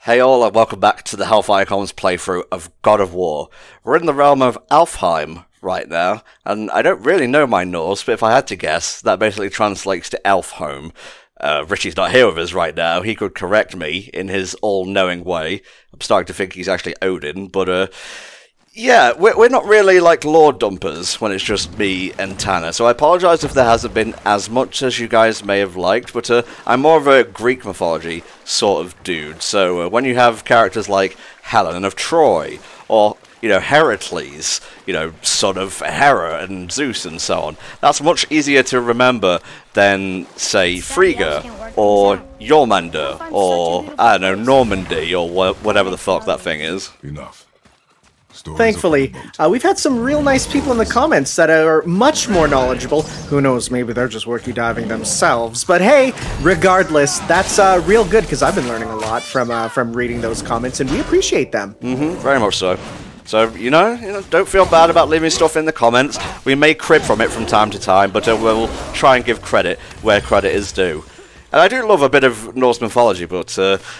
Hey all, and welcome back to the Hellfire Commons playthrough of God of War. We're in the realm of Alfheim right now, and I don't really know my Norse, but if I had to guess, that basically translates to elf home. Richie's not here with us right now. He could correct me in his all-knowing way. I'm starting to think he's actually Odin, but yeah, we're not really like lore dumpers when it's just me and Tanner, so I apologise if there hasn't been as much as you guys may have liked, but I'm more of a Greek mythology sort of dude, so when you have characters like Helen of Troy, or, you know, Hercules, you know, son of Hera and Zeus and so on, that's much easier to remember than, say, Frigga, or Jormungandr, or, I don't know, Normandy, or whatever the fuck that thing is. Enough. Thankfully, we've had some real nice people in the comments that are much more knowledgeable. Who knows, maybe they're just wiki diving themselves. But hey, regardless, that's real good because I've been learning a lot from reading those comments, and we appreciate them. Very much so. So, you know, don't feel bad about leaving stuff in the comments. We may crib from it from time to time, but we'll try and give credit where credit is due. And I do love a bit of Norse mythology, but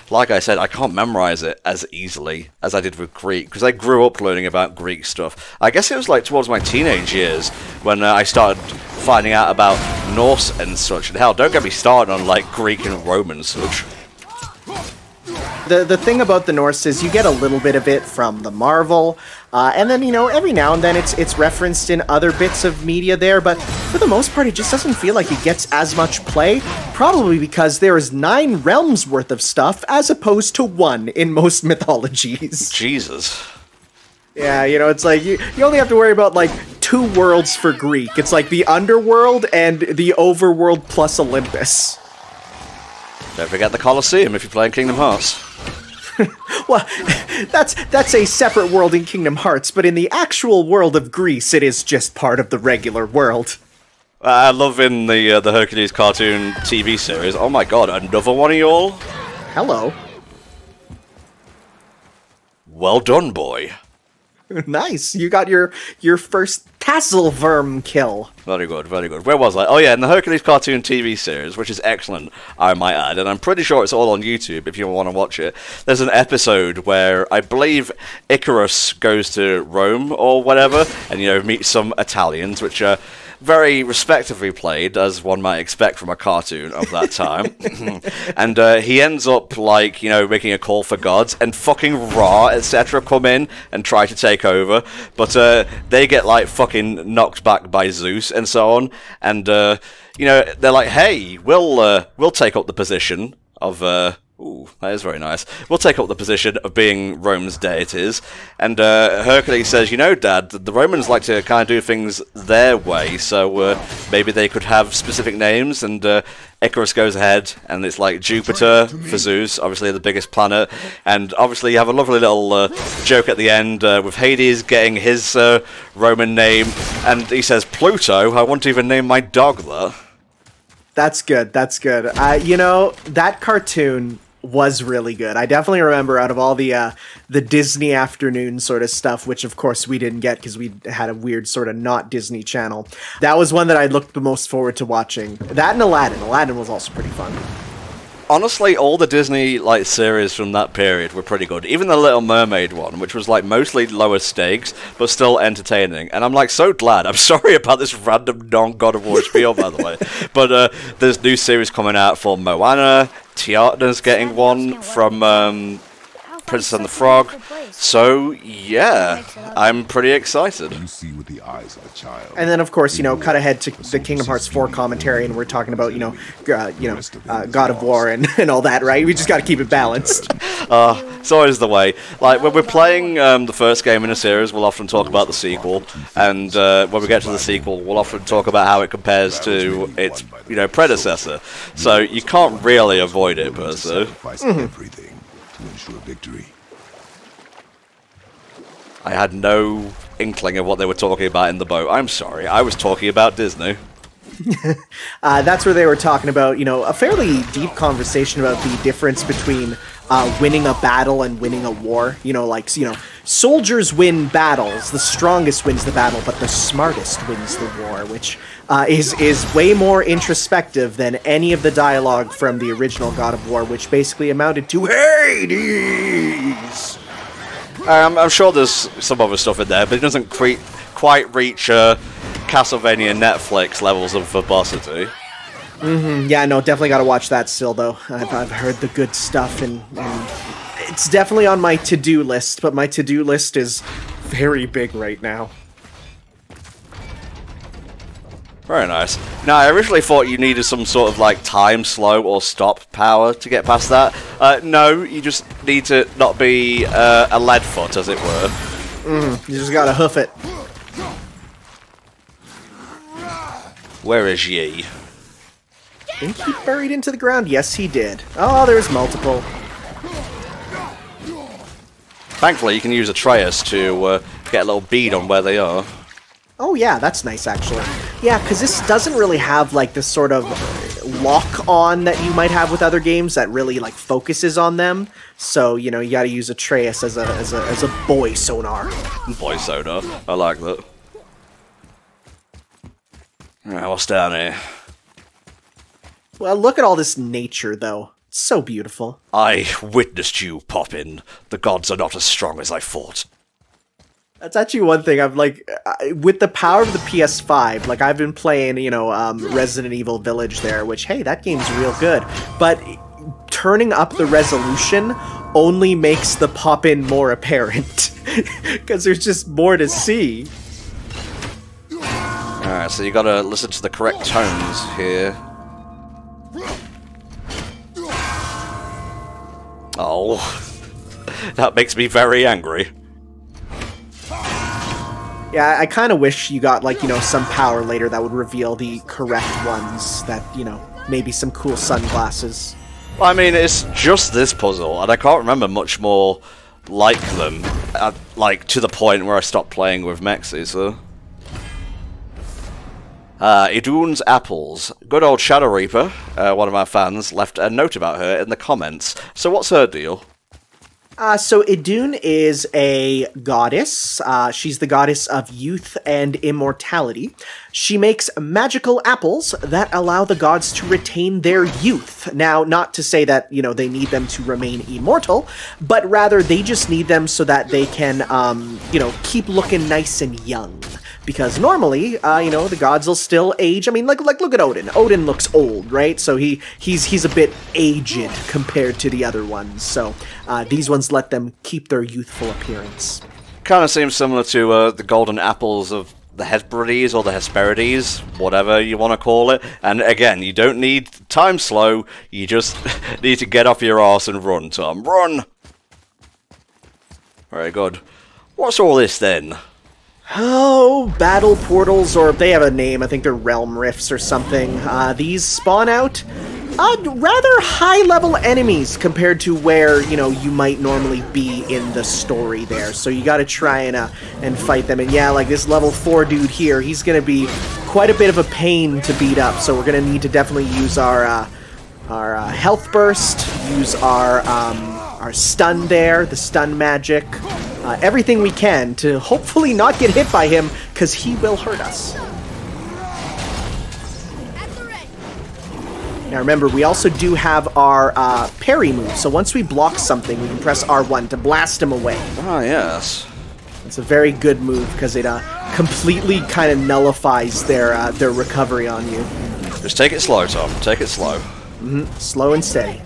like I said, I can't memorize it as easily as I did with Greek, because I grew up learning about Greek stuff. I guess it was like towards my teenage years when I started finding out about Norse and such. And hell, don't get me started on like Greek and Roman such. The thing about the Norse is you get a little bit of it from the Marvel, and then, you know, every now and then it's referenced in other bits of media there, but for the most part it just doesn't feel like it gets as much play, probably because there is 9 realms worth of stuff as opposed to 1 in most mythologies. Jesus. Yeah, you know, it's like, you only have to worry about, like, 2 worlds for Greek. It's like the underworld and the overworld plus Olympus. Don't forget the Colosseum if you're playing Kingdom Hearts. Well, that's a separate world in Kingdom Hearts, but in the actual world of Greece, it is just part of the regular world. I love in the Hercules cartoon TV series. Oh my god, another one of y'all? Hello. Well done, boy. Nice. You got your first Tasselworm kill. Very good, very good. Where was I? Oh yeah, in the Hercules cartoon TV series, which is excellent, I might add, and I'm pretty sure it's all on YouTube if you want to watch it. There's an episode where I believe Icarus goes to Rome or whatever, and, you know, meets some Italians, which are very respectively played, as one might expect from a cartoon of that time. And he ends up, like, you know, making a call for gods, and fucking Ra, etc. come in and try to take over, but they get, like, fucking knocked back by Zeus and so on, and, you know, they're like, hey, we'll take up the position of, ooh, that is very nice. We'll take up the position of being Rome's deities. And Hercules says, you know, Dad, the Romans like to kind of do things their way, so maybe they could have specific names. And Icarus goes ahead, and it's like Jupiter for Zeus, obviously the biggest planet. And obviously you have a lovely little joke at the end with Hades getting his Roman name. And he says, Pluto, I won't even name my dog that. That's good, that's good. You know, that cartoon was really good. I definitely remember, out of all the Disney afternoon sort of stuff, which of course we didn't get because we had a weird sort of not Disney channel, that was one that I looked the most forward to watching. That and Aladdin. Aladdin was also pretty fun. Honestly, all the Disney like series from that period were pretty good. Even the Little Mermaid one, which was like mostly lower stakes, but still entertaining. And I'm like so glad. I'm sorry about this random non-God of War spiel, by the way. But there's new series coming out for Moana. Tiana's getting one from Princess and the Frog. So yeah, I'm pretty excited. You see with the eyes of a child. And then, of course, you know, cut ahead to the Kingdom Hearts 4 commentary, and we're talking about, God of War and all that, right? We just got to keep it balanced. It's always the way. Like, when we're playing the first game in a series, we'll often talk about the sequel, and when we get to the sequel, we'll often talk about how it compares to its, you know, predecessor. So you can't really avoid it, per se. Everything to ensure victory. I had no inkling of what they were talking about in the boat. I'm sorry, I was talking about Disney. That's where they were talking about, you know, a fairly deep conversation about the difference between winning a battle and winning a war. You know, like, you know, soldiers win battles, the strongest wins the battle, but the smartest wins the war, which is way more introspective than any of the dialogue from the original God of War, which basically amounted to Hades! I'm sure there's some other stuff in there, but it doesn't quite reach Castlevania Netflix levels of verbosity. Yeah, no, definitely gotta watch that still, though. I've heard the good stuff, and it's definitely on my to-do list, but my to-do list is very big right now. Very nice. Now, I originally thought you needed some sort of, like, time slow or stop power to get past that. No, you just need to not be a lead foot, as it were. You just gotta hoof it. Where is ye? Didn't he buried into the ground? Yes, he did. Oh, there's multiple. Thankfully, you can use Atreus to get a little bead on where they are. Oh yeah, that's nice actually. Yeah, because this doesn't really have like this sort of lock-on that you might have with other games that really like focuses on them. So, you know, you gotta use Atreus as a boy sonar. Boy sonar. I like that. Alright, what's down here? Well, look at all this nature, though. It's so beautiful. I witnessed you, Poppin. The gods are not as strong as I thought. That's actually one thing I'm like, with the power of the PS5, like I've been playing, you know, Resident Evil Village there, which, hey, that game's real good. But turning up the resolution only makes the Poppin more apparent. Because there's just more to see. Alright, so you gotta listen to the correct tones here. Oh, that makes me very angry. Yeah, I kind of wish you got, like, you know, some power later that would reveal the correct ones. That, you know, maybe some cool sunglasses. Well, I mean, it's just this puzzle, and I can't remember much more like them. Like, to the point where I stopped playing with Mexi, so... Idun's Apples. Good old Shadow Reaper, one of our fans, left a note about her in the comments. So what's her deal? So Idun is a goddess. She's the goddess of youth and immortality. She makes magical apples that allow the gods to retain their youth. Now, not to say that, you know, they need them to remain immortal, but rather they just need them so that they can, you know, keep looking nice and young. Because normally, you know, the gods will still age. I mean, like look at Odin. Odin looks old, right? So he's a bit aged compared to the other ones. So these ones let them keep their youthful appearance. Kind of seems similar to the golden apples of the Hesperides or the Hesperides, whatever you want to call it. And again, you don't need time slow. You just need to get off your arse and run, Tom. Run! Very good. What's all this then? Oh, battle portals, or they have a name, I think they're realm rifts or something. These spawn out rather high-level enemies compared to where, you know, you might normally be in the story there. So you gotta try and fight them. And yeah, like this level 4 dude here, he's gonna be quite a bit of a pain to beat up. So we're gonna need to definitely use our health burst, use our stun there, the stun magic. Everything we can to hopefully not get hit by him, because he will hurt us. Now remember, we also do have our parry move, so once we block something, we can press R1 to blast him away. Ah, yes. It's a very good move, because it completely kind of nullifies their recovery on you. Just take it slow, Tom. Take it slow. Slow and steady.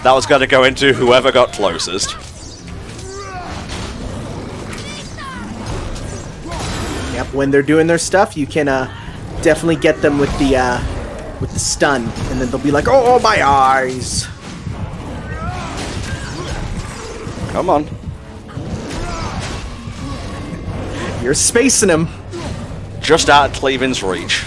That was going to go into whoever got closest. Yep, when they're doing their stuff, you can definitely get them with the stun, and then they'll be like, "Oh, my eyes!" Come on. You're spacing him. Just out of Cleven's reach.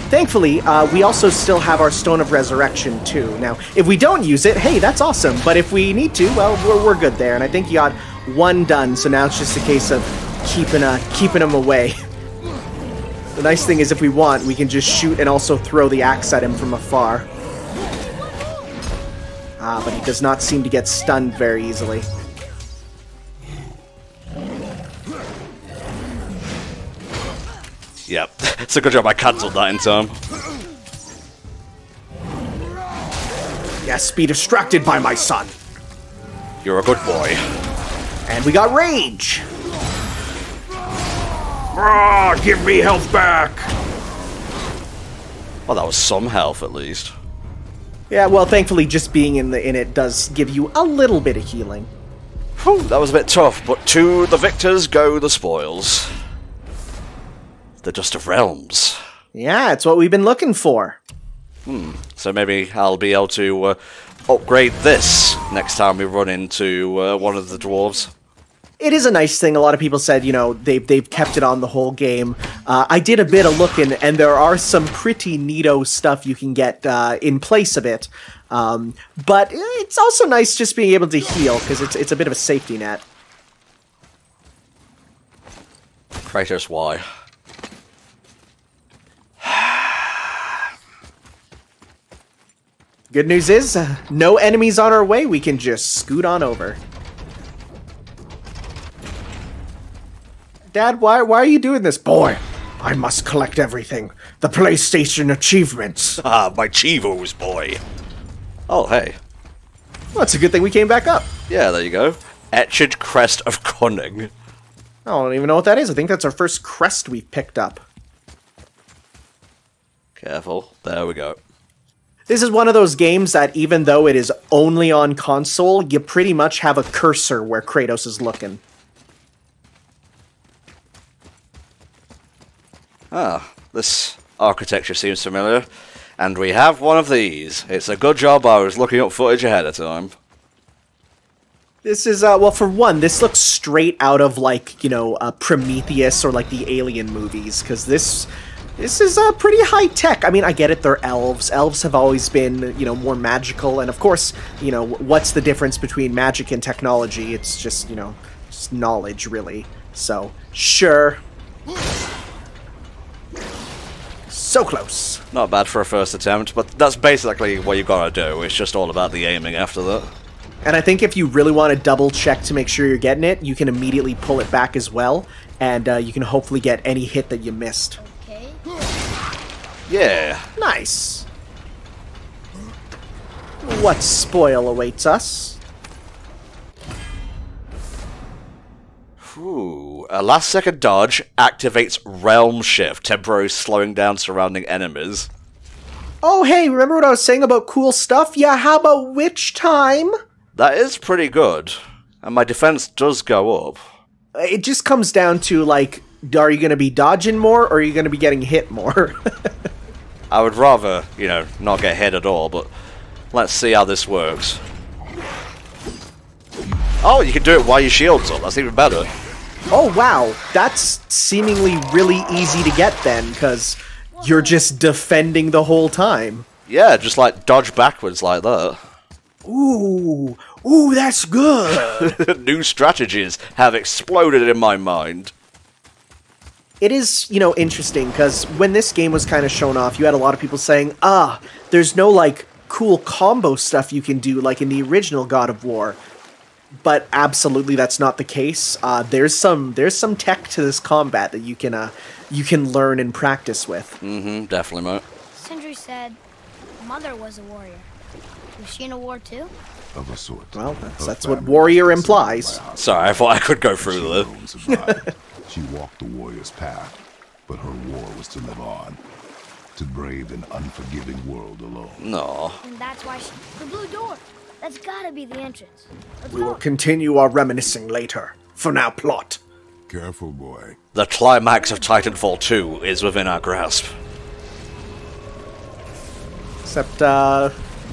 Thankfully, we also still have our Stone of Resurrection, too. Now, if we don't use it, hey, that's awesome. But if we need to, well, we're good there. And I think you got one done, so now it's just a case of keeping him away. The nice thing is, if we want, we can just shoot and also throw the axe at him from afar. But he does not seem to get stunned very easily. Yep, it's a good job I cancelled that in time. Yes, be distracted by my son. You're a good boy. And we got rage. Ah, give me health back. Well, that was some health at least. Yeah, well, thankfully, just being in it does give you a little bit of healing. Whew, that was a bit tough, but to the victors go the spoils. The Dust of Realms. Yeah, it's what we've been looking for. So maybe I'll be able to upgrade this next time we run into one of the dwarves. It is a nice thing. A lot of people said, you know, they've kept it on the whole game. I did a bit of looking, and there are some pretty neato stuff you can get in place of it. But it's also nice just being able to heal, because it's a bit of a safety net. Kratos, why? Good news is, no enemies on our way. We can just scoot on over. Dad, why are you doing this? Boy, I must collect everything. The PlayStation achievements. Ah, my Chivos, boy. Oh, hey. Well, it's a good thing we came back up. Yeah, there you go. Etched Crest of Cunning. I don't even know what that is. I think that's our first crest we've picked up. Careful. There we go. This is one of those games that even though it is only on console, you pretty much have a cursor where Kratos is looking. Ah, this architecture seems familiar. And we have one of these. It's a good job I was looking up footage ahead of time. This is, well, for one, this looks straight out of, like, you know, Prometheus or, like, the Alien movies, because this is pretty high-tech. I mean, I get it, they're elves. Elves have always been, you know, more magical, and of course, you know, what's the difference between magic and technology? It's just, you know, just knowledge, really. So, sure. So close. Not bad for a first attempt, but that's basically what you gotta do. It's just all about the aiming after that. And I think if you really want to double-check to make sure you're getting it, you can immediately pull it back as well, and you can hopefully get any hit that you missed. Okay. Yeah. Nice. What spoil awaits us? Ooh, a last-second dodge activates Realm Shift, temporarily slowing down surrounding enemies. Oh, hey, remember what I was saying about cool stuff? Yeah, how about witch time? That is pretty good, and my defense does go up. It just comes down to, like, are you going to be dodging more, or are you going to be getting hit more? I would rather, you know, not get hit at all, but let's see how this works. Oh, you can do it while your shield's up. That's even better. Oh, wow. That's seemingly really easy to get then, because you're just defending the whole time. Yeah, just like dodge backwards like that. Ooh, that's good. New strategies have exploded in my mind. It is, you know, interesting, because when this game was kind of shown off, you had a lot of people saying, there's no, like, cool combo stuff you can do like in the original God of War. But absolutely that's not the case. There's some tech to this combat that you can learn and practice with. Mm-hmm, definitely, mate. Sindri said Mother was a warrior. Was she in a war too? Of a sort. Well, that's what warrior implies. Sorry, I thought I could go through there. She walked the warrior's path, but her war was to live on, to brave an unforgiving world alone. No. And that's why the blue door. That's gotta be the entrance. Let's We go. will continue our reminiscing later. For now, plot. Careful, boy. The climax of Titanfall 2 is within our grasp. Except,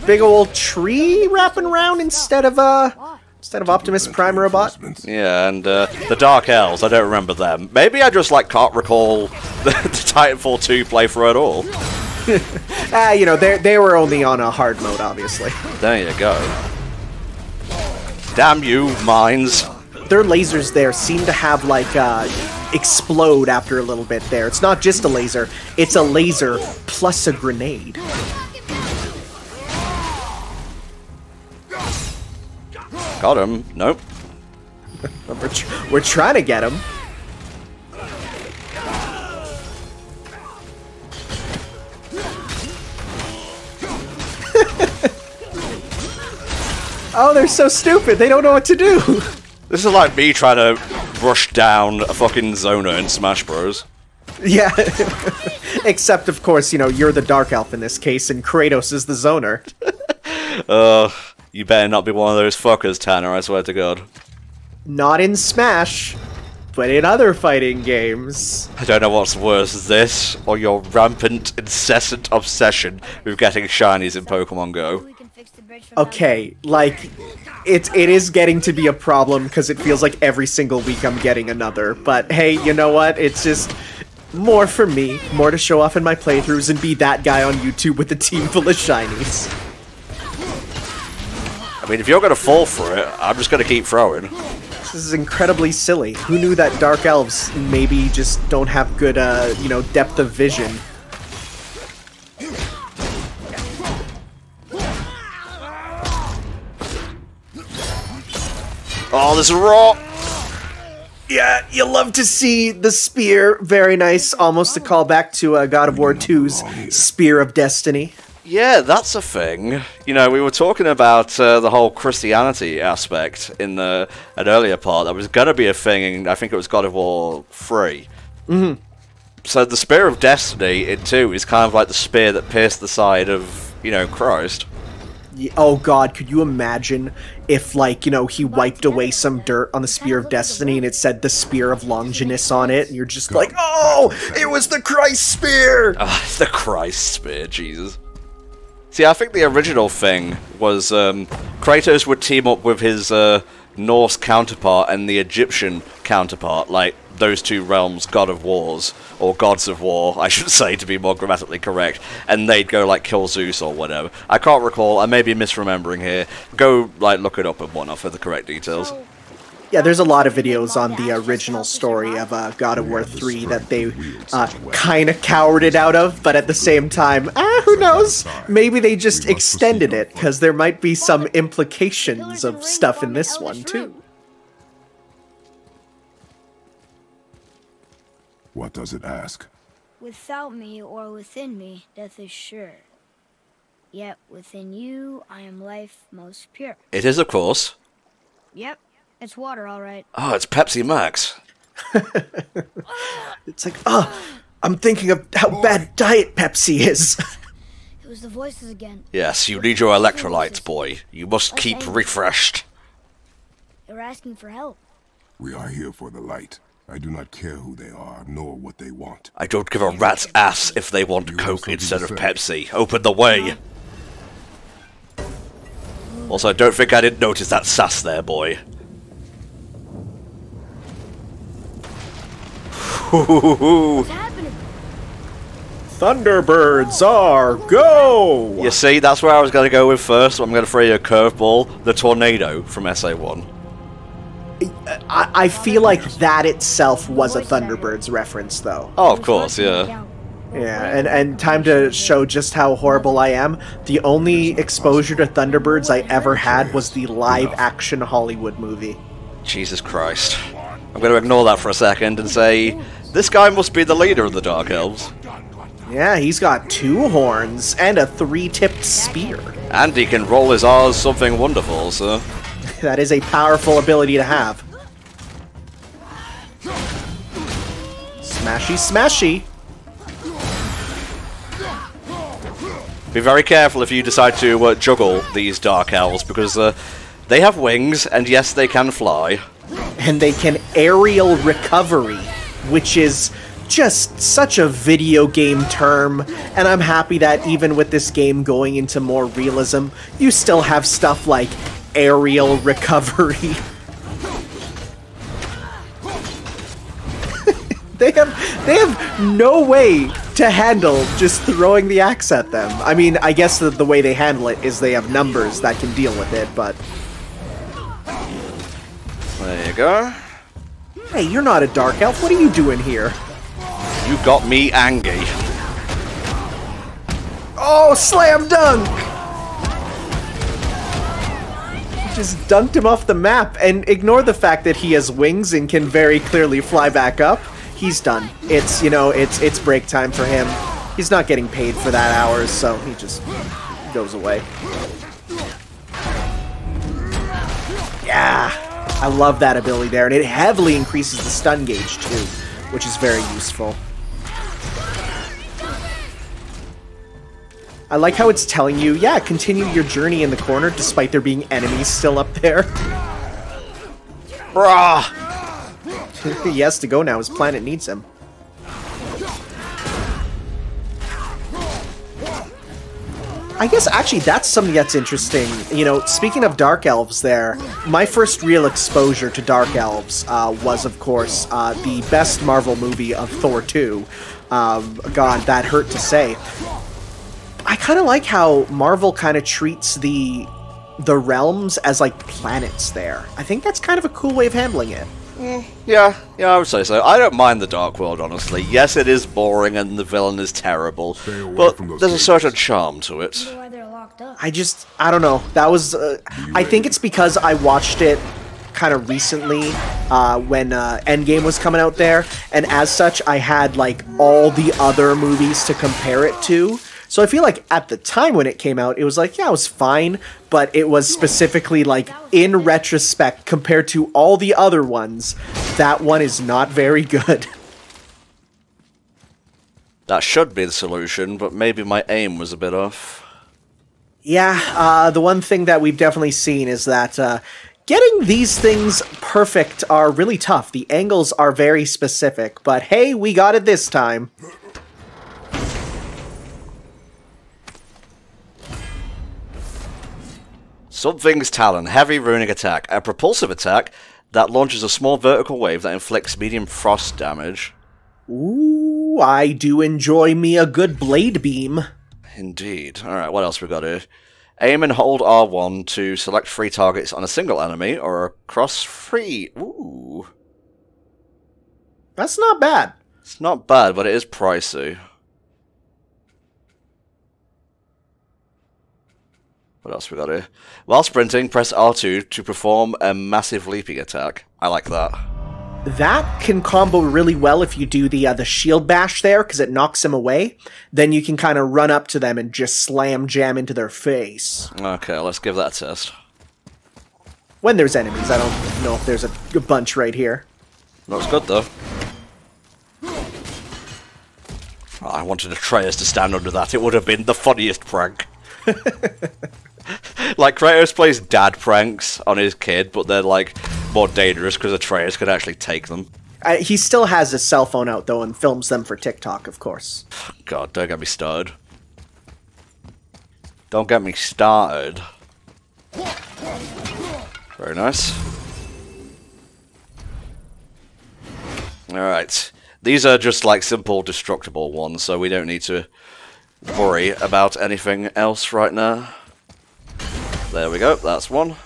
big old tree wrapping around instead of Optimus Prime Robot. Yeah, and the Dark Elves, I don't remember them. Maybe I just, like, can't recall the Titanfall 2 playthrough at all. You know, they were only on a hard mode, obviously. There you go. Damn you, mines. Their lasers there seem to have, like, explode after a little bit there. It's not just a laser, it's a laser plus a grenade. Got him. Nope. We're trying to get him. Oh, they're so stupid. They don't know what to do. This is like me trying to rush down a fucking zoner in Smash Bros. Yeah. Except, of course, you know, you're the Dark Elf in this case, and Kratos is the zoner. You better not be one of those fuckers, Tanner, I swear to God. Not in Smash, but in other fighting games. I don't know what's worse, this, or your rampant, incessant obsession with getting shinies in Pokemon Go. Okay, like, it is getting to be a problem, because it feels like every single week I'm getting another. But hey, you know what? It's just more for me, more to show off in my playthroughs and be that guy on YouTube with a team full of shinies. I mean, if you're gonna fall for it, I'm just gonna keep throwing. This is incredibly silly. Who knew that Dark Elves maybe just don't have good, you know, depth of vision? Oh, this is raw! Yeah, you love to see the spear. Very nice. Almost a callback to God of War 2's Spear of Destiny. Yeah, that's a thing. You know, we were talking about the whole Christianity aspect in an earlier part. That was gonna be a thing in, I think it was God of War 3. Mm-hmm. So the Spear of Destiny in 2 is kind of like the spear that pierced the side of, you know, Christ. Oh god, could you imagine if, like, you know, he wiped away some dirt on the Spear of Destiny and it said the Spear of Longinus on it, and you're just like, oh, it was the Christ Spear! The Christ Spear, Jesus. See, I think the original thing was Kratos would team up with his Norse counterpart and the Egyptian counterpart, like those two realms, God of Wars, or Gods of War, I should say, to be more grammatically correct, and they'd go, like, kill Zeus or whatever. I can't recall, I may be misremembering here. Go, like, look it up and whatnot for the correct details. Yeah, there's a lot of videos on the original story of God of War 3 that they kind of cowered it out of, but at the same time, who knows? Maybe they just extended it, because there might be some implications of stuff in this one, too. What does it ask? Without me or within me, death is sure. Yet within you, I am life most pure. It is, of course. Yep, it's water, all right. Oh, it's Pepsi Max. It's like, I'm thinking of how bad Diet Pepsi is. It was the voices again. Yes, you need your electrolytes, boy. You must keep refreshed. They were asking for help. We are here for the light. I do not care who they are, nor what they want. I don't give a rat's ass if they want Coke instead of Pepsi. Open the way. Also, don't think I didn't notice that sass there, boy. What's happening? Thunderbirds are go! You see, that's where I was going to go with first. So I'm going to throw you a curveball. The tornado from SA1. I feel like that itself was a Thunderbirds reference, though. Oh, of course, yeah. Yeah, and time to show just how horrible I am. The only exposure to Thunderbirds I ever had was the live-action Hollywood movie. Jesus Christ. I'm going to ignore that for a second and say, this guy must be the leader of the Dark Elves. Yeah, he's got 2 horns and a 3-tipped spear. And he can roll his R's something wonderful, so... That is a powerful ability to have. Smashy, smashy. Be very careful if you decide to juggle these Dark Elves, because they have wings, and yes, they can fly. And they can aerial recovery, which is just such a video game term, and I'm happy that even with this game going into more realism, you still have stuff like aerial recovery. They have no way to handle just throwing the axe at them. I mean, I guess the way they handle it is they have numbers that can deal with it, but... There you go. Hey, you're not a Dark Elf. What are you doing here? You got me angry. Oh, slam dunk! Just dunked him off the map, and ignore the fact that he has wings and can very clearly fly back up. He's done. It's, you know, it's break time for him. He's not getting paid for that hours, so he just goes away. Yeah! I love that ability there, and it heavily increases the stun gauge, too, which is very useful. I like how it's telling you, yeah, continue your journey in the corner despite there being enemies still up there. Brah! He has to go now, his planet needs him. I guess actually that's something that's interesting. You know, speaking of Dark Elves there, my first real exposure to Dark Elves was, of course, the best Marvel movie of Thor 2. God, that hurt to say. I kind of like how Marvel kind of treats the realms as like planets there. I think that's kind of a cool way of handling it. Yeah, I would say so. I don't mind the Dark World, honestly. Yes, it is boring and the villain is terrible, but there's a certain charm to it. Why they're locked up. I don't know. That was, I think it's because I watched it kind of recently when Endgame was coming out there, and as such, I had like all the other movies to compare it to. So I feel like at the time when it came out, it was like, yeah, it was fine, but it was specifically like, in retrospect, compared to all the other ones, that one is not very good. That should be the solution, but maybe my aim was a bit off. Yeah, the one thing that we've definitely seen is that getting these things perfect are really tough. The angles are very specific, but hey, we got it this time. Something's Talon, heavy runic attack. A propulsive attack that launches a small vertical wave that inflicts medium frost damage. Ooh, I do enjoy me a good blade beam. Indeed. Alright, what else we got here? Aim and hold R1 to select 3 targets on a single enemy, or across 3. Ooh. That's not bad. It's not bad, but it is pricey. What else we got here? While sprinting, press R2 to perform a massive leaping attack. I like that. That can combo really well if you do the shield bash there, because it knocks them away. Then you can kind of run up to them and just slam jam into their face. Okay, let's give that a test. When there's enemies, I don't know if there's a bunch right here. Looks good though. Oh, I wanted Atreus to stand under that. It would have been the funniest prank. Like, Kratos plays dad pranks on his kid, but they're, like, more dangerous because Atreus could actually take them. He still has his cell phone out, though, and films them for TikTok, of course. God, don't get me started. Don't get me started. Very nice. Alright. These are just, like, simple destructible ones, so we don't need to worry about anything else right now. There we go, that's one.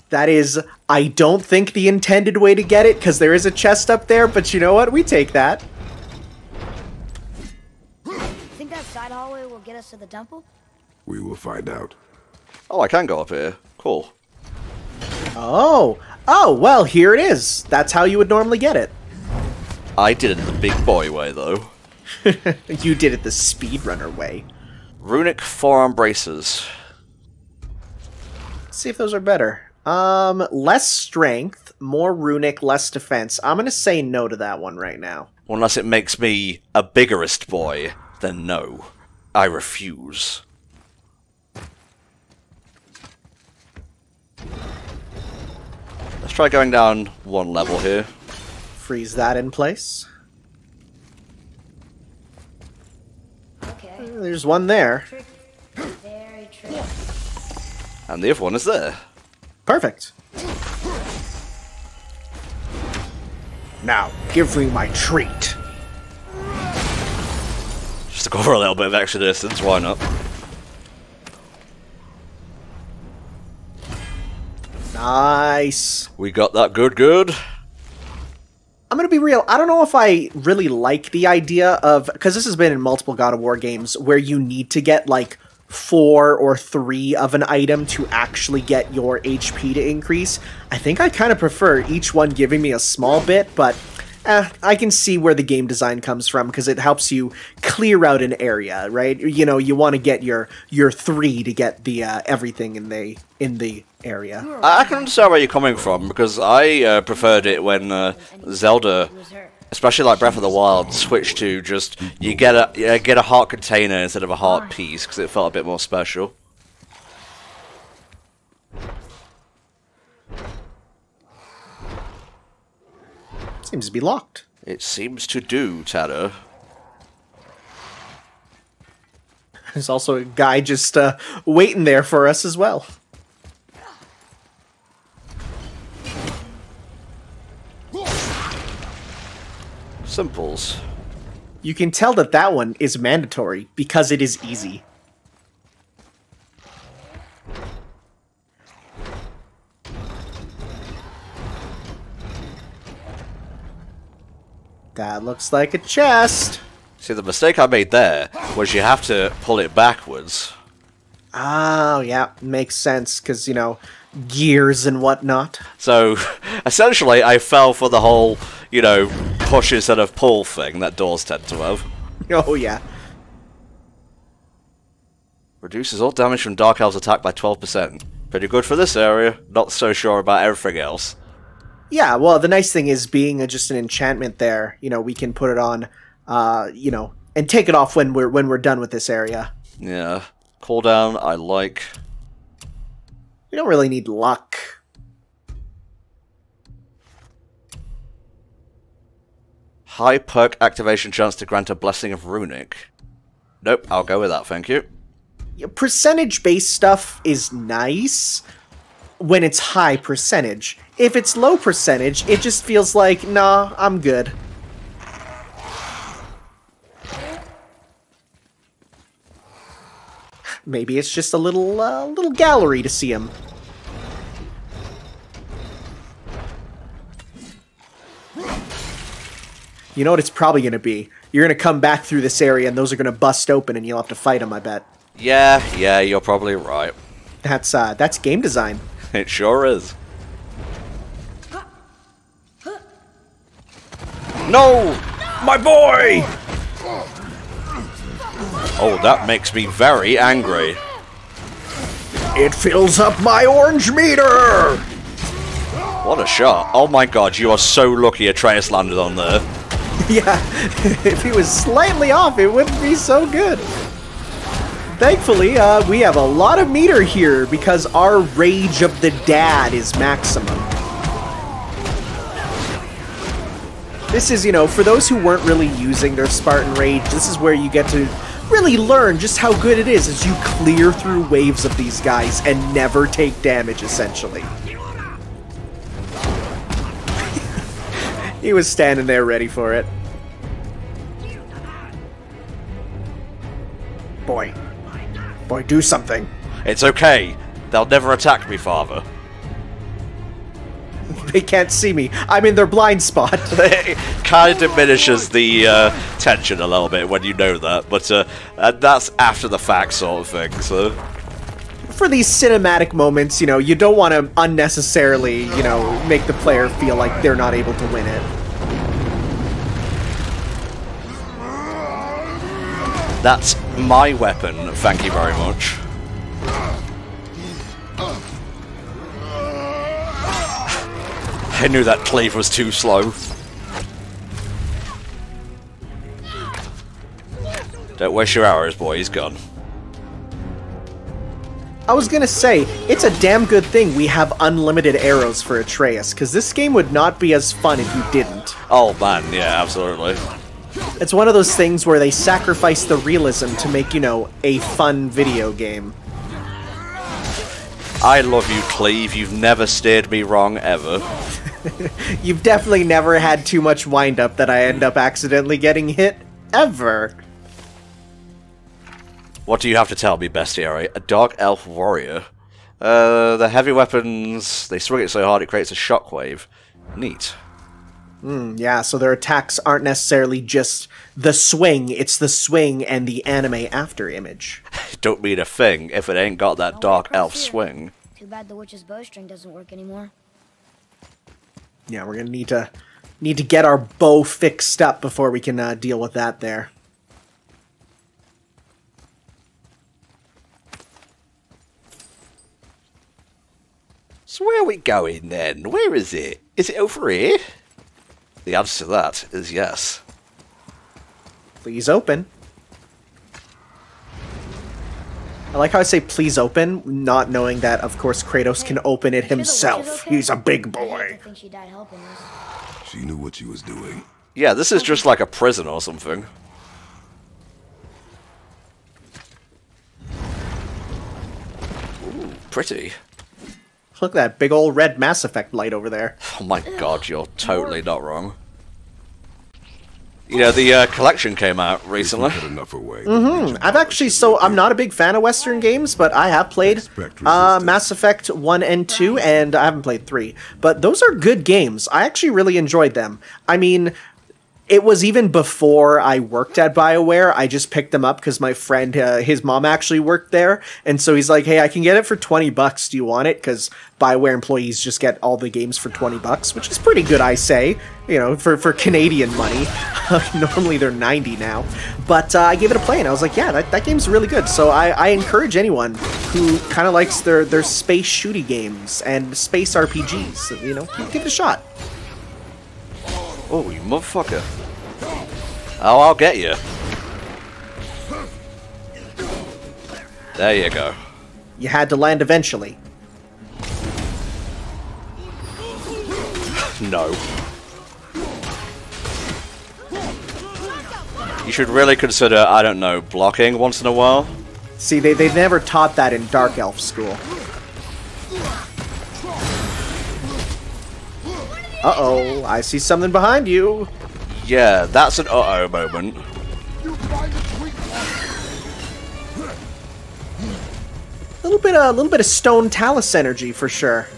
That is, I don't think the intended way to get it, because there is a chest up there, but you know what? We take that. Think that side hallway will get us to the temple? We will find out. Oh, I can go up here. Cool. Oh, well, here it is. That's how you would normally get it. I did it the big boy way, though. You did it the speedrunner way. Runic forearm braces. Let's see if those are better. Less strength, more runic, less defense. I'm gonna say no to that one right now. Unless it makes me a biggerist boy, then no. I refuse. Let's try going down one level here. Freeze that in place. Okay. There's one there. Tricky. Very tricky. And the other one is there. Perfect. Now, give me my treat. Just to go for a little bit of extra distance, why not? Nice. We got that good. I'm gonna be real, I don't know if I really like the idea of, because this has been in multiple God of War games, where you need to get, like, 4 or 3 of an item to actually get your HP to increase. I think I kind of prefer each one giving me a small bit, but I can see where the game design comes from, because it helps you clear out an area, right? You know, you want to get your 3 to get the everything in the area. I can understand where you're coming from, because I preferred it when Zelda, especially like Breath of the Wild, switched to just you get a heart container instead of a heart piece, because it felt a bit more special. Seems to be locked. It seems to do, Tanner. There's also a guy just waiting there for us as well. Simples. You can tell that that one is mandatory because it is easy. That looks like a chest. See, the mistake I made there was you have to pull it backwards. Oh, yeah, makes sense, because, you know, gears and whatnot. So, essentially, I fell for the whole, you know, push instead of pull thing that doors tend to have. Oh, yeah. Reduces all damage from Dark Elves attack by 12%. Pretty good for this area. Not so sure about everything else. Yeah, well, the nice thing is being just an enchantment there, you know, we can put it on, you know, and take it off when we're done with this area. Yeah. Cooldown, I like. We don't really need luck. High perk activation chance to grant a blessing of runic. Nope, I'll go with that, thank you. Percentage-based stuff is nice when it's high percentage. If it's low percentage, it just feels like, nah, I'm good. Maybe it's just a little gallery to see him. You know what it's probably going to be? You're going to come back through this area and those are going to bust open and you'll have to fight them, I bet. Yeah, you're probably right. That's game design. It sure is. No! My boy! Oh, that makes me very angry. It fills up my orange meter! What a shot. Oh my god, you are so lucky Atreus landed on there. Yeah, if he was slightly off, it wouldn't be so good. Thankfully, we have a lot of meter here because our Rage of the Dad is maximum. This is, you know, for those who weren't really using their Spartan Rage, this is where you get to really learn just how good it is as you clear through waves of these guys and never take damage, essentially. He was standing there ready for it. Boy, do something. It's okay. They'll never attack me, father. They can't see me. I'm in their blind spot. It kind of diminishes the tension a little bit when you know that, but that's after the fact sort of thing, so... For these cinematic moments, you know, you don't want to unnecessarily, you know, make the player feel like they're not able to win it. That's my weapon, thank you very much. I knew that cleave was too slow. Don't waste your arrows, boy, he's gone. I was gonna say, it's a damn good thing we have unlimited arrows for Atreus, because this game would not be as fun if you didn't. Oh man, yeah, absolutely. It's one of those things where they sacrifice the realism to make, you know, a fun video game. I love you, Cleave. You've never steered me wrong, ever. You've definitely never had too much wind-up that I end up accidentally getting hit, ever. What do you have to tell me, bestiary? A Dark Elf warrior? The heavy weapons, they swing it so hard it creates a shockwave. Neat. Yeah, so their attacks aren't necessarily just the swing, it's the swing and the anime after image. Don't mean a thing if it ain't got that No Dark way Elf across here. swing. Too bad the witch's bowstring doesn't work anymore. Yeah, we're gonna need to get our bow fixed up before we can deal with that there. So where are we going then? Where is it? Is it over here? The answer to that is yes. Please open. I like how I say please open, not knowing that, of course, Kratos can open it You sure the witch is himself. okay? He's a big I hate boy. to think she died helping us. She knew what she was doing. Yeah, this is just like a prison or something. Ooh, pretty. Look at that big old red Mass Effect light over there. Oh my god, you're totally not wrong. You know, the collection came out recently. Put enough away. I've actually, I'm not a big fan of Western games, but I have played Mass Effect 1 and 2, and I haven't played 3. But those are good games. I actually really enjoyed them. I mean, it was even before I worked at BioWare. I just picked them up because my friend, his mom actually worked there. And so he's like, hey, I can get it for $20. Do you want it? Because BioWare employees just get all the games for $20, which is pretty good, I say. You know, for Canadian money. Normally they're 90 now. But I gave it a play, and I was like, yeah, that game's really good. So I encourage anyone who kind of likes their space shooty games and space RPGs, you know, give it a shot. Oh, you motherfucker. Oh, I'll get you. There you go. You had to land eventually. No. You should really consider, I don't know, blocking once in a while. See, they never taught that in Dark Elf school. Uh-oh, I see something behind you. Yeah, that's an uh-oh moment. A little bit of Stone Talus energy for sure.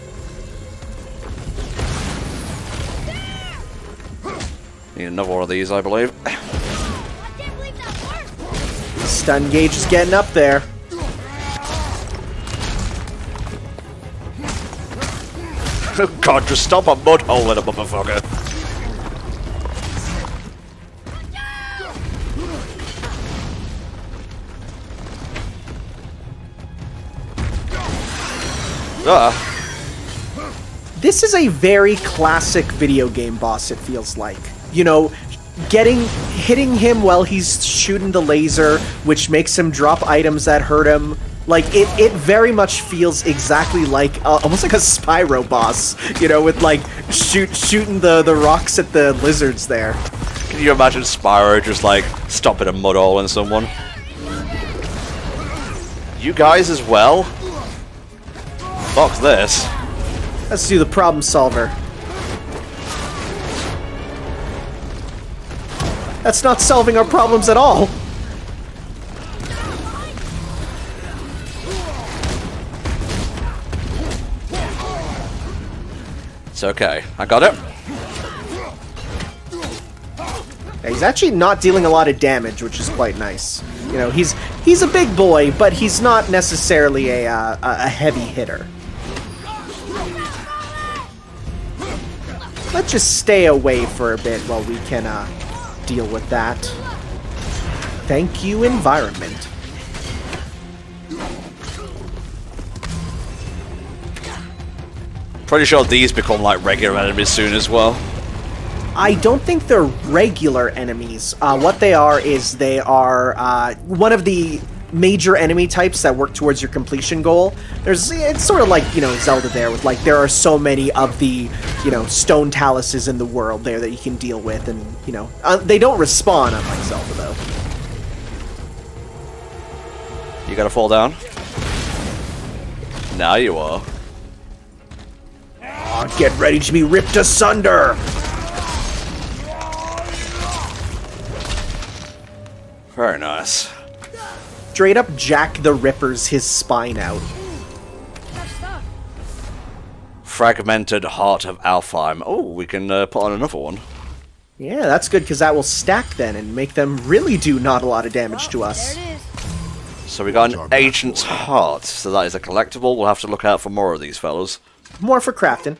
Need another one of these, I believe. Stun gauge is getting up there. Oh god, just stop a mud hole in a motherfucker. This is a very classic video game boss, it feels like. You know, hitting him while he's shooting the laser, which makes him drop items that hurt him. Like, it very much feels exactly like, almost like a Spyro boss, you know, with, like, shooting the rocks at the lizards there. Can you imagine Spyro just, like, stopping a mud hole in someone? You guys as well? Fuck this. Let's do the problem solver. That's not solving our problems at all. It's okay. I got it. Yeah, he's actually not dealing a lot of damage, which is quite nice. You know, he's a big boy, but he's not necessarily a heavy hitter. Let's just stay away for a bit while we can deal with that. Thank you, environment. Pretty sure these become like regular enemies soon as well. I don't think they're regular enemies. What they are is they are one of the major enemy types that work towards your completion goal. It's sort of like, you know, Zelda there, with like there are so many of the, you know, stone taluses in the world there that you can deal with, and you know they don't respawn unlike Zelda though. You gotta fall down. Now you are. Oh, get ready to be ripped asunder. Very nice. Straight up Jack the Ripper's his spine out. Fragmented Heart of Alfheim. Oh, we can put on another one. Yeah, that's good, because that will stack then and make them really do not a lot of damage to us. There it is. So we got an Agent's Heart, so that is a collectible. We'll have to look out for more of these fellas. More for crafting.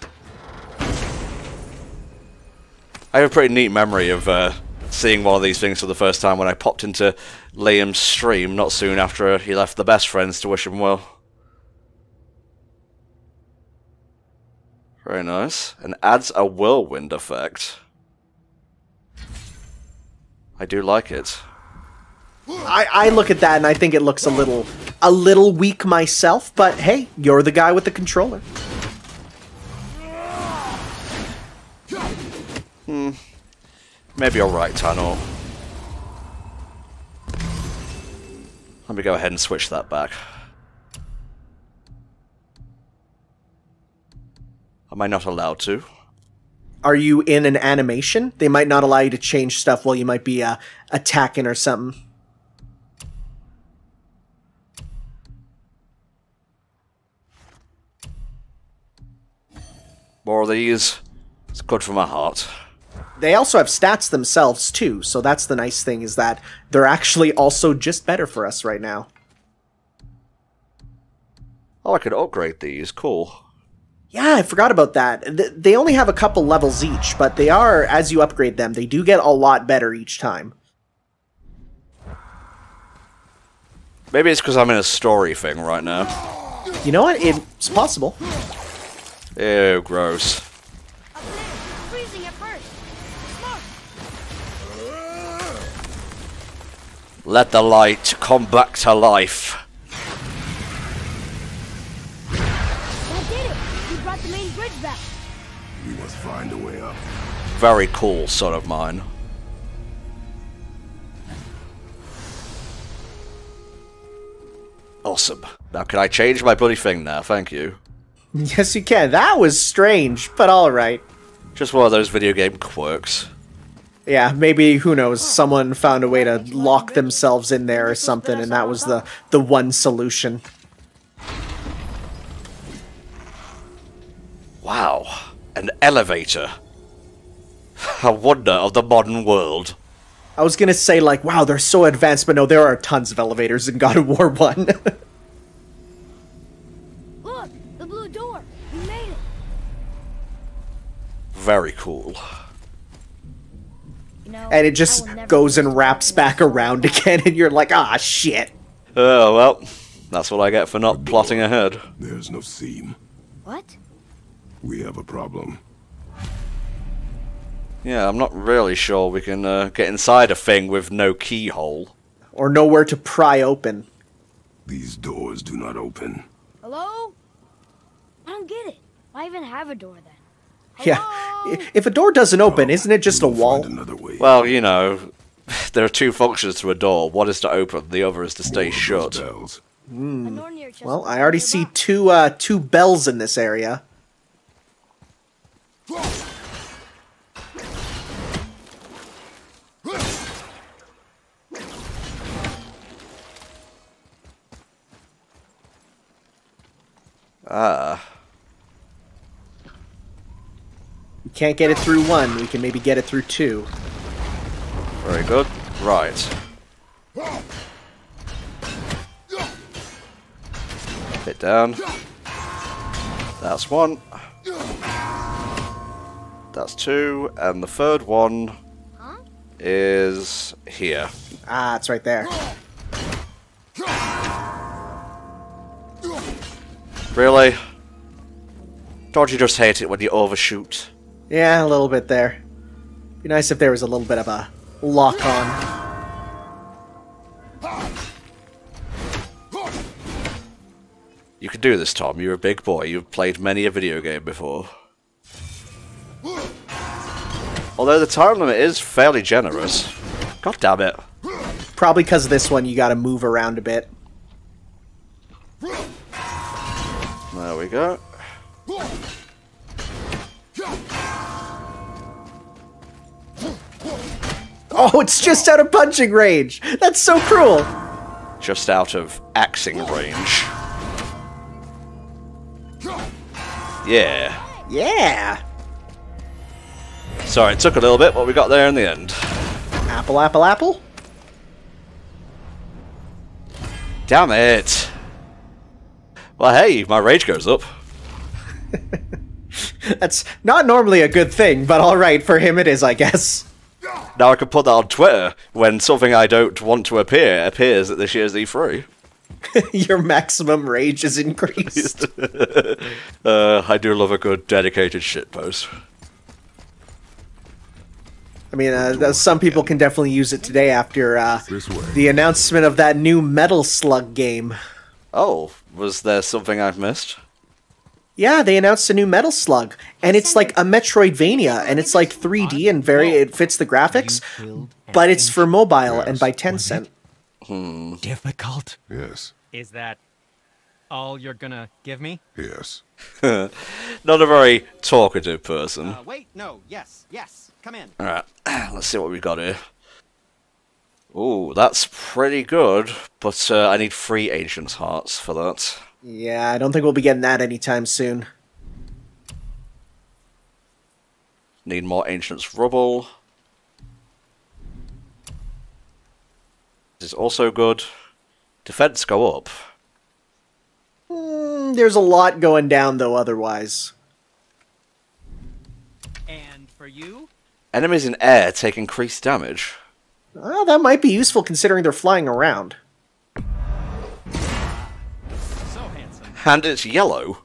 I have a pretty neat memory of seeing one of these things for the first time when I popped into Liam's stream not soon after he left the best friends to wish him well. Very nice. And adds a whirlwind effect. I do like it. I look at that and I think it looks a little weak myself, but hey, you're the guy with the controller. Maybe you're right, Tano. Let me go ahead and switch that back. Am I not allowed to? Are you in an animation? They might not allow you to change stuff while you might be attacking or something. More of these. It's good for my heart. They also have stats themselves too, so that's the nice thing, is that they're actually also just better for us right now. Oh, I could upgrade these. Cool. Yeah, I forgot about that. They only have a couple levels each, but they are, as you upgrade them, they do get a lot better each time. Maybe it's because I'm in a story thing right now. You know what? It's possible. Ew, gross. Up there, freezing at first. Smoke. Let the light come back to life. That did it. We brought the main bridge back. We must find a way up. Very cool, son of mine. Awesome. Now can I change my bloody thing now? Thank you. Yes, you can. That was strange, but alright. Just one of those video game quirks. Yeah, maybe, who knows, someone found a way to lock themselves in there or something, and that was the one solution. Wow. An elevator. A wonder of the modern world. I was gonna say, like, wow, they're so advanced, but no, there are tons of elevators in God of War 1. Look, the blue door. We made it. Very cool. You know, And it I just will never goes lose and wraps back around again, and you're like, ah, shit. Oh, well. That's what I get for not plotting ahead. There's no seam. What? We have a problem. Yeah, I'm not really sure we can get inside a thing with no keyhole. Or nowhere to pry open. These doors do not open. Hello? I don't get it. Why even have a door then? Yeah, Hello? if a door doesn't open, isn't it just a We'll wall? find another way. Well, you know, there are two functions to a door. One is to open, the other is to stay More of those shut. bells. A Nornir just Well, I already see two bells in this area. Ah. We can't get it through one, we can maybe get it through two. Very good. Right. Bit down. That's one. That's two. And the third one is here. Ah, it's right there. Really? Don't you just hate it when you overshoot? Yeah, a little bit there. Be nice if there was a little bit of a lock on. You can do this, Tom. You're a big boy. You've played many a video game before. Although the time limit is fairly generous. God damn it. Probably because of this one, you gotta move around a bit. There we go. Oh, it's just out of punching range! That's so cruel! Just out of axing range. Yeah. Yeah! Sorry, it took a little bit, but we got there in the end. Apple, apple, apple? Damn it! Well, hey, my rage goes up. That's not normally a good thing, but alright, for him it is, I guess. Now I can put that on Twitter when something I don't want to appear appears at this year's E3. Your maximum rage is increased. I do love a good dedicated shitpost. I mean, some people can definitely use it today after This way. the announcement of that new Metal Slug game. Oh, was there something I've missed? Yeah, they announced a new Metal Slug, and it's like a Metroidvania, and it's like 3D and it fits the graphics, but it's for mobile and by Tencent. Difficult? Yes. Is that all you're gonna give me? Yes. Not a very talkative person. Wait, no, yes, come in. Alright, let's see what we've got here. Ooh, that's pretty good, but I need 3 Ancient's Hearts for that. Yeah, I don't think we'll be getting that anytime soon. Need more Ancient's Rubble. This is also good. Defense go up. There's a lot going down, though, otherwise. And for you? Enemies in air take increased damage. Well, that might be useful considering they're flying around. So handsome. And it's yellow.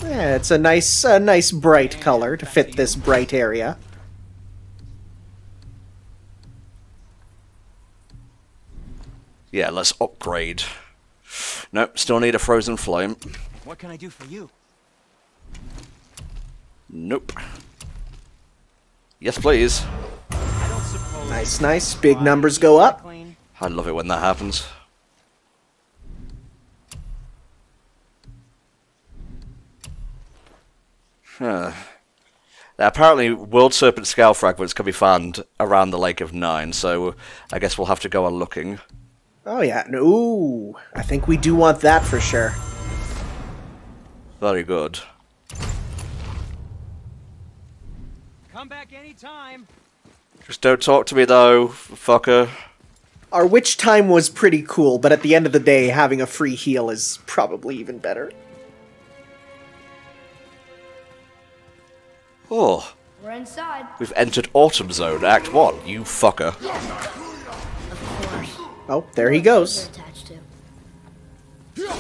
Yeah, it's a nice bright color to fit this bright area. Yeah, let's upgrade. Nope, still need a Frozen Flame. What can I do for you? Nope. Yes, please. I don't suppose. Nice, nice. Big numbers go up. I love it when that happens. Huh. Now, apparently, World Serpent Scale Fragments can be found around the Lake of Nine, so I guess we'll have to go on looking. Oh yeah, ooh, I think we do want that for sure. Very good. Come back anytime. Just don't talk to me, though, fucker. Our witch time was pretty cool, but at the end of the day, having a free heal is probably even better. Oh, We're inside. we've entered Autumn Zone, Act 1, you fucker. Of course. Oh, there he goes. They're attached to.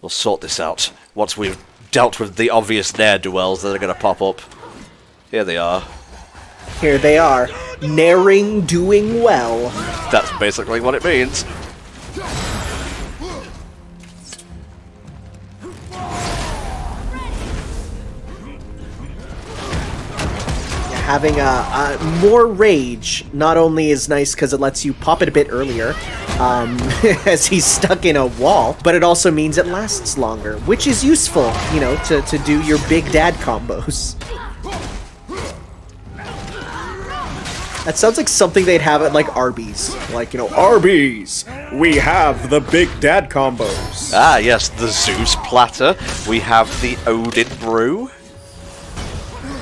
We'll sort this out once we've dealt with the obvious ne'er-do-wells that are going to pop up. Here they are. Here they are, naring doing well. That's basically what it means. Having a more rage not only is nice because it lets you pop it a bit earlier, as he's stuck in a wall, but it also means it lasts longer, which is useful, you know, to do your big dad combos. That sounds like something they'd have at, like, Arby's. Like, you know, Arby's! We have the big dad combos! Ah, yes, the Zeus platter. We have the Odin brew.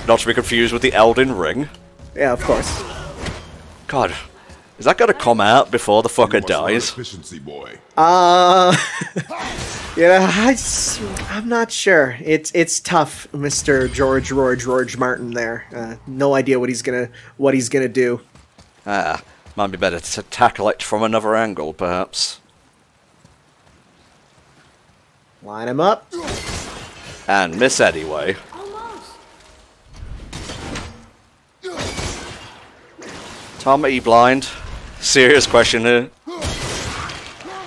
Not to be confused with the Elden ring. Yeah, of course. God, is that gonna come out before the fucker You must learn dies? Efficiency, boy. Yeah, I'm not sure. It's tough, Mr. George Martin there. No idea what he's gonna do. Ah, might be better to tackle it from another angle, perhaps. Line him up. And miss anyway. Almost. Tom, are you blind? Serious question here.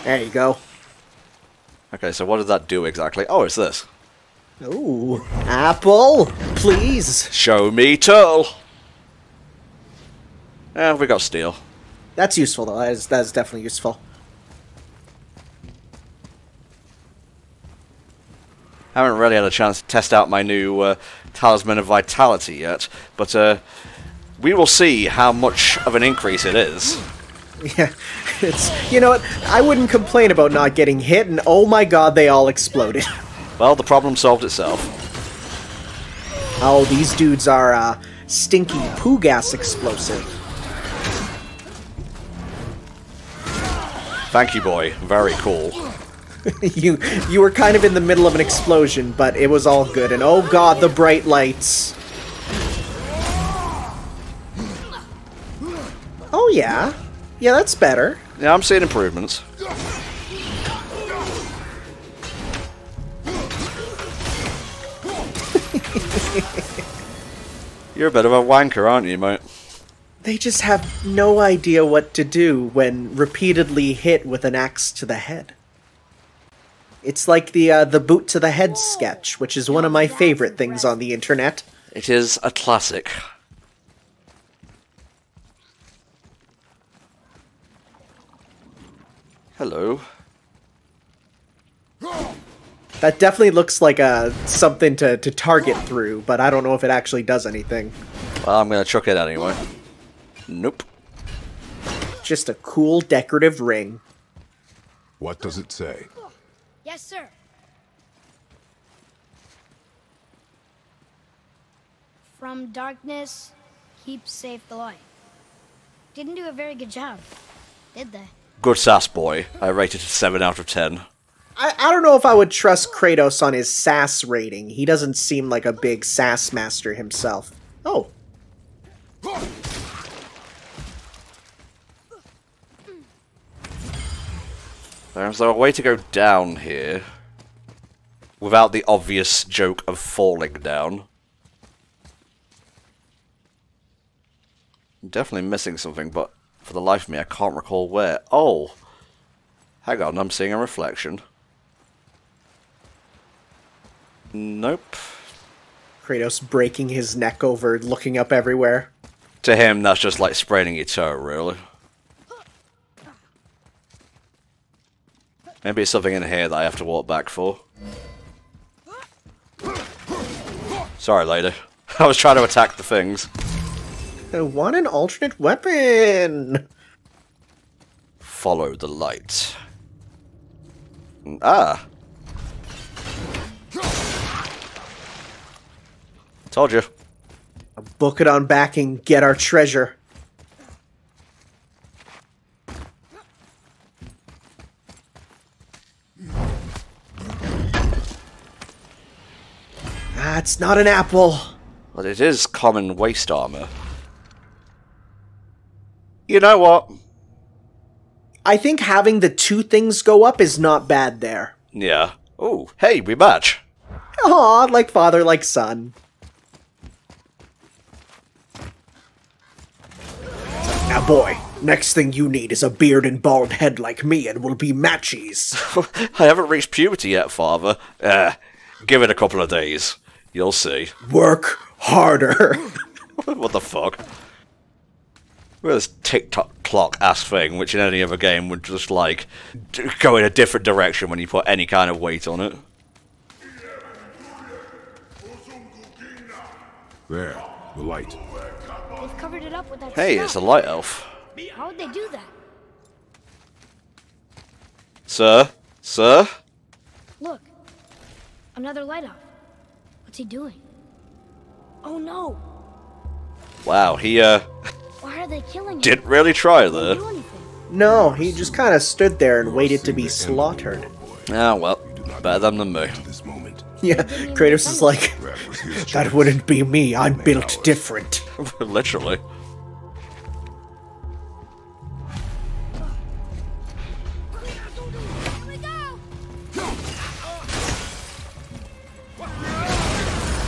There you go. Okay, so what did that do exactly? Oh, it's this. Ooh, apple, please. Show me turtle. Yeah, we got steel. That's useful though. That is definitely useful. Haven't really had a chance to test out my new Talisman of Vitality yet, but we will see how much of an increase it is. Yeah, it's, you know what? I wouldn't complain about not getting hit, and oh my god, they all exploded. Well, the problem solved itself. Oh, these dudes are stinky poo gas explosive. Thank you, boy. Very cool. You were kind of in the middle of an explosion, but it was all good. And oh god, the bright lights. Oh yeah. Yeah, that's better. Yeah, I'm seeing improvements. You're a bit of a wanker, aren't you, mate? They just have no idea what to do when repeatedly hit with an axe to the head. It's like the boot to the head sketch, which is one of my favorite things on the internet. It is a classic. Hello. That definitely looks like something to target through, but I don't know if it actually does anything. Well, I'm gonna chuck it anyway. Nope. Just a cool decorative ring. What does it say? Yes, sir. From darkness, keep safe the light. Didn't do a very good job, did they? Good sass, boy. I rated it 7 out of 10. I don't know if I would trust Kratos on his sass rating. He doesn't seem like a big sass master himself. Oh. There's a way to go down here without the obvious joke of falling down. I'm definitely missing something, but for the life of me, I can't recall where. Oh! Hang on, I'm seeing a reflection. Nope. Kratos breaking his neck over, looking up everywhere. To him, that's just like spraining your toe, really. Maybe it's something in here that I have to walk back for. Sorry, lady. I was trying to attack the things. I want an alternate weapon! Follow the light. Ah! Told you. Book it on back and get our treasure. That's not an apple. But it is common waste armor. You know what? I think having the two things go up is not bad there. Yeah. Oh, hey, we match. Aw, like father, like son. Now boy, next thing you need is a beard and bald head like me and we'll be matchies. I haven't reached puberty yet, father. Give it a couple of days. You'll see. Work harder. What the fuck? Well, this tick-tock clock-ass thing, which in any other game would just, like, go in a different direction when you put any kind of weight on it. There, the light. They've covered it up with that Hey, stuff. it's a light elf. How would they do that? Sir? Sir? Look. Another light elf. What's he doing? Oh no! Wow, he, Why are they killing him? didn't really try They don't there. do anything. No, he just kind of stood there and waited to be slaughtered. Ah, well, better them than me. This moment. Yeah, Kratos is like, that wouldn't be me, I'm built different. Literally.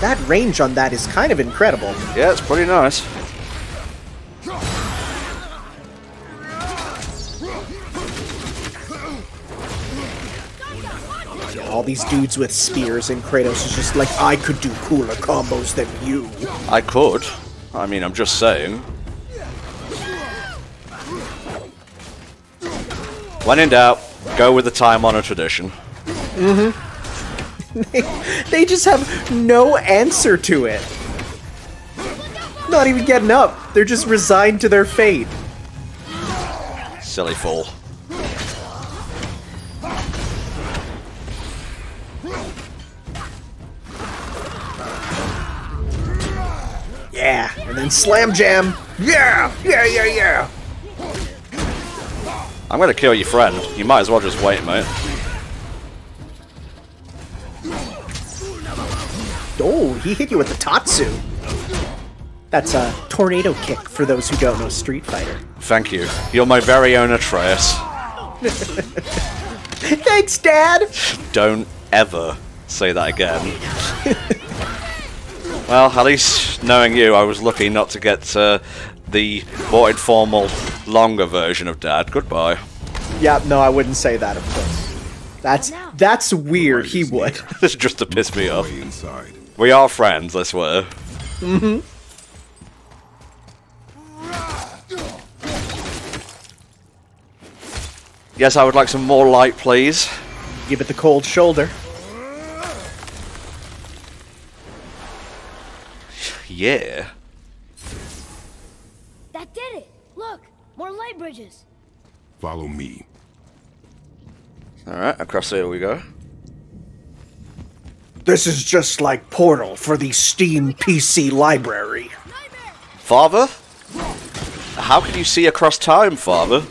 That range on that is kind of incredible. Yeah, it's pretty nice. All these dudes with spears, and Kratos is just like, I could do cooler combos than you. I could. I mean, I'm just saying. When in doubt, go with the time-honored tradition. They just have no answer to it. Not even getting up. They're just resigned to their fate. Silly fool. Yeah, and then slam jam. Yeah, yeah, yeah, yeah. I'm gonna kill your friend. You might as well just wait, mate. Oh, he hit you with the Tatsu. That's a tornado kick for those who don't know Street Fighter. Thank you. You're my very own Atreus. Thanks, Dad! Don't ever say that again. Well, at least knowing you, I was lucky not to get the more informal, longer version of Dad. Goodbye. Yeah, no, I wouldn't say that, of course. That's weird, he would. This is just to piss me off. Way inside. We are friends, I swear. Mm-hmm. Yes, I would like some more light, please. Give it the cold shoulder. Yeah. That did it! Look! More light bridges! Follow me. Alright, across here we go. This is just like Portal for the Steam PC library. Father? How can you see across time, Father?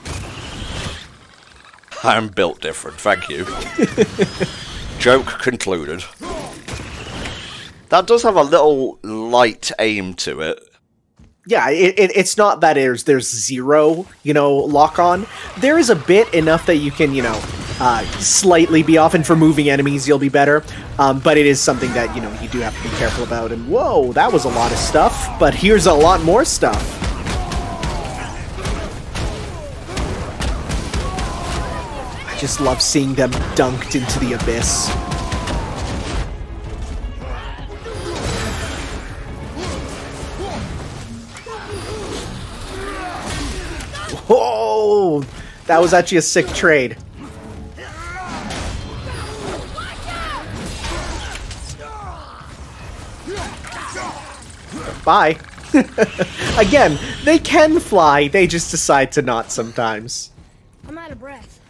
I'm built different, thank you. Joke concluded. That does have a little light aim to it. Yeah, it's not that there's zero, lock on. There is a bit, enough that you can, slightly be off, and for moving enemies you'll be better. But it is something that, you do have to be careful about. And whoa, that was a lot of stuff, but here's a lot more stuff. I just love seeing them dunked into the abyss. Whoa! That was actually a sick trade. Bye. Again, they can fly, they just decide to not sometimes. I'm out of breath.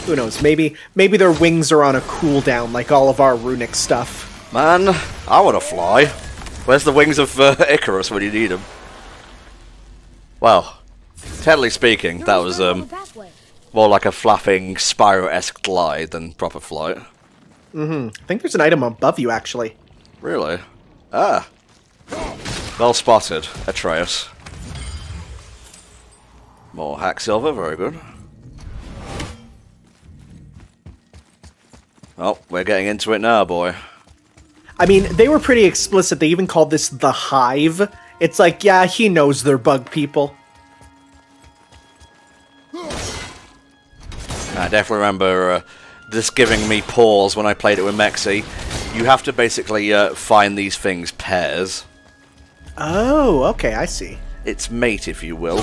Who knows, maybe their wings are on a cooldown like all of our runic stuff. Man, I want to fly. Where's the wings of Icarus when you need them? Well, technically speaking, that was more like a flapping Spyro-esque glide than proper flight. I think there's an item above you, actually. Really? Ah. Well spotted, Atreus. More hack silver, very good. Oh, we're getting into it now, boy. I mean, they were pretty explicit. They even called this the Hive. It's like, yeah, he knows they're bug people. I definitely remember this giving me pause when I played it with Mexi. You have to basically find these things pairs. Oh, okay, I see. It's mate, if you will.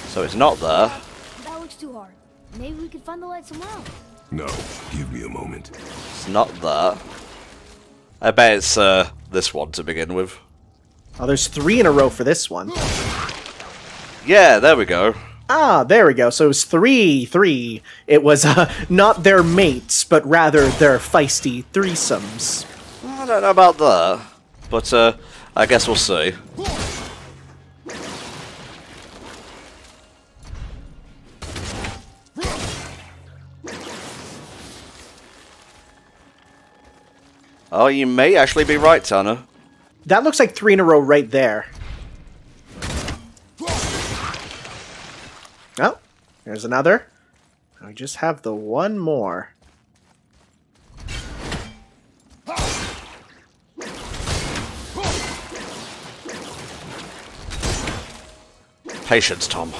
So it's not there. That looks too hard. Maybe we could find the light somewhere else. No, give me a moment. It's not there. I bet it's this one to begin with. Oh, there's 3 in a row for this one. Yeah, there we go. Ah, there we go. So it was 3-3. It was not their mates, but rather their feisty threesomes. I don't know about that, but I guess we'll see. Oh, you may actually be right, Tanner. That looks like 3 in a row right there. Oh, there's another. I just have the one more. Patience, Tom.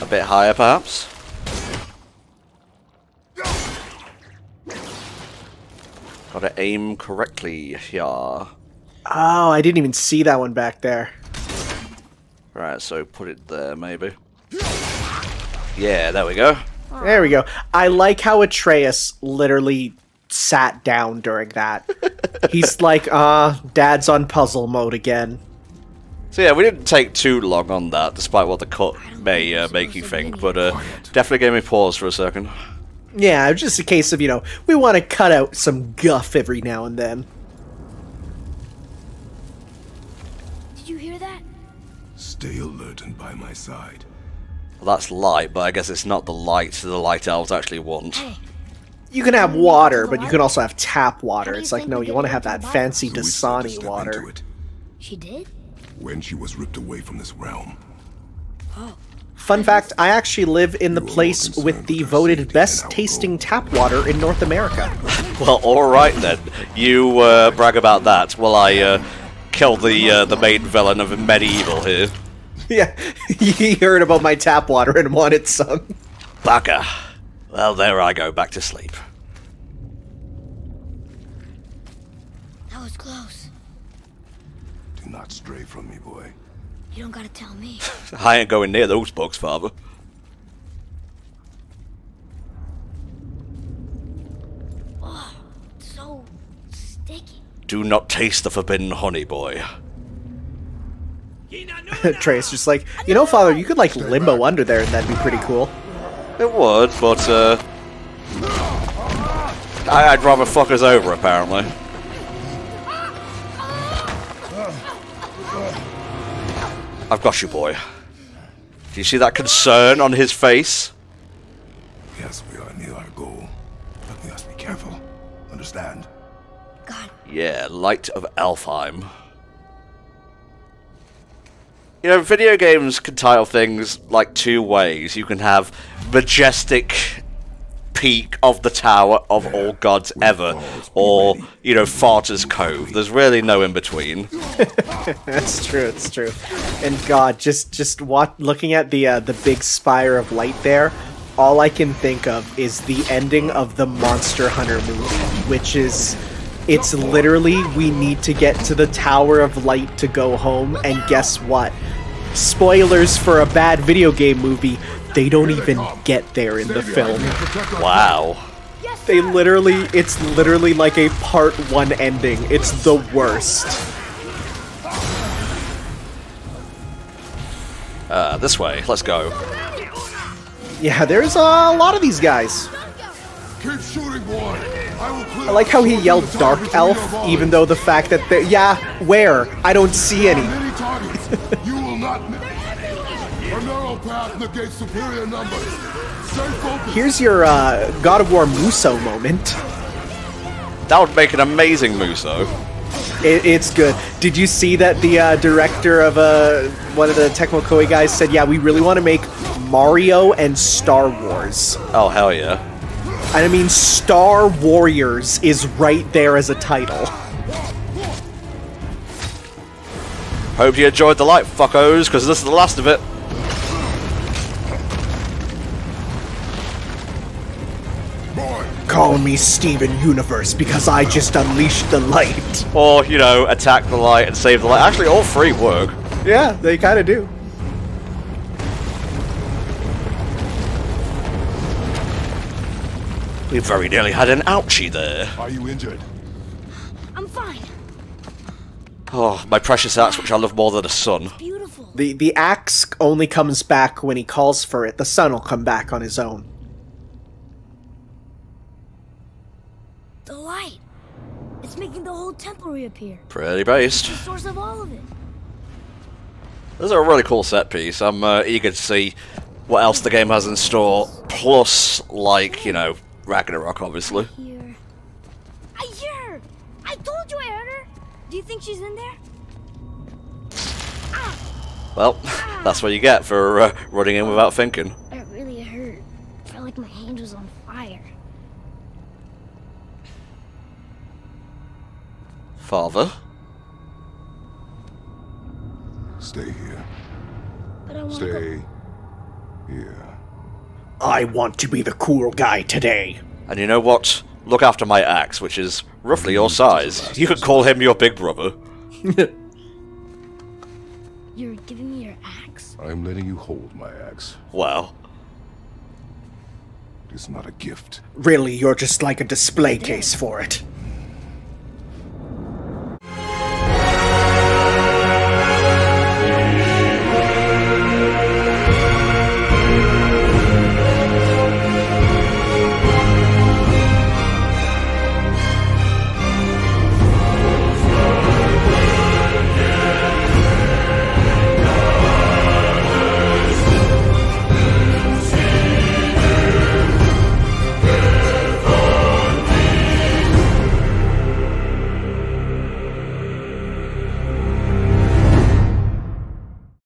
A bit higher, perhaps? Gotta aim correctly here. Oh, I didn't even see that one back there. Right, so put it there, maybe. Yeah, there we go. There we go. I like how Atreus literally sat down during that. He's like, Dad's on puzzle mode again. So yeah, we didn't take too long on that, despite what the cut may make you think, but definitely gave me pause for a second. Yeah, it's just a case of, we want to cut out some guff every now and then. Did you hear that? Stay alert and by my side. Well, that's light, but I guess it's not the light the Light Elves actually want. Hey, You can have water, but you can also have tap water. How do you It's like, think no, we you get want to it have into that the fancy So we decided to Dasani step water. into it she did? when she was ripped away from this realm. Fun fact, I actually live in the You are more place concerned with the with our voted safety best than our tasting goal. tap water in North America. Well, alright then. You brag about that while I kill the main villain of Medieval here. Yeah, he heard about my tap water and wanted some. Bugger. Well, there I go, back to sleep. That was close. Do not stray from me, boy. You don't gotta tell me. I ain't going near those bugs, Father. Oh, so sticky. Do not taste the forbidden honey, boy. Trey's just like, Father, you could like limbo under there and that'd be pretty cool. It would, but I'd rather fuck us over, apparently. I've got you, boy. Do you see that concern on his face? Yes, we are near our goal, but we must be careful. Understand? God, Yeah, Light of Alfheim. You know, video games can title things like two ways. You can have majestic peak of the tower of all gods ever, or, Farter's Cove. There's really no in between. That's true, it's true. And God, just looking at the big spire of light there, all I can think of is the ending of the Monster Hunter movie, which is, it's literally, we need to get to the Tower of Light to go home, and guess what? Spoilers for a bad video game movie, they don't even get there in the film. Wow. It's literally like a part 1 ending. It's the worst. This way. Let's go. Yeah, there's a lot of these guys. Keep shooting, boy. I like how he yelled Dark Elf, even though the fact that where? I don't see any. Many targets. You will not miss. A narrow path negates superior numbers. Stay focused. Here's your God of War Muso moment. That would make an amazing Muso. It's good. Did you see that the director of one of the Tecmo Koei guys said, yeah, we really want to make Mario and Star Wars. Oh, hell yeah. And I mean, Star Warriors is right there as a title. Hope you enjoyed the light, fuckos, because this is the last of it. Call me Steven Universe because I just unleashed the light. Or, attack the light and save the light. Actually, all three work. Yeah, they kind of do. We very nearly had an ouchie there. Are you injured? I'm fine. Oh, my precious axe, which I love more than a son. Beautiful. The axe only comes back when he calls for it. The sun will come back on his own. The light. It's making the whole temple reappear. Pretty based. The source of all of it. This is a really cool set piece. I'm eager to see what else the game has in store. Plus, Ragnarok, obviously. I hear her! I told you I heard her! Do you think she's in there? Well, that's what you get for running in without thinking. It really hurt. I felt like my hand was on fire. Father? Stay here. But I want to go. Stay here. I want to be the cool guy today. And you know what? Look after my axe, which is roughly your size. You could call him your big brother. You're giving me your axe? I'm letting you hold my axe. Wow. It's not a gift. Really, you're just like a display case for it.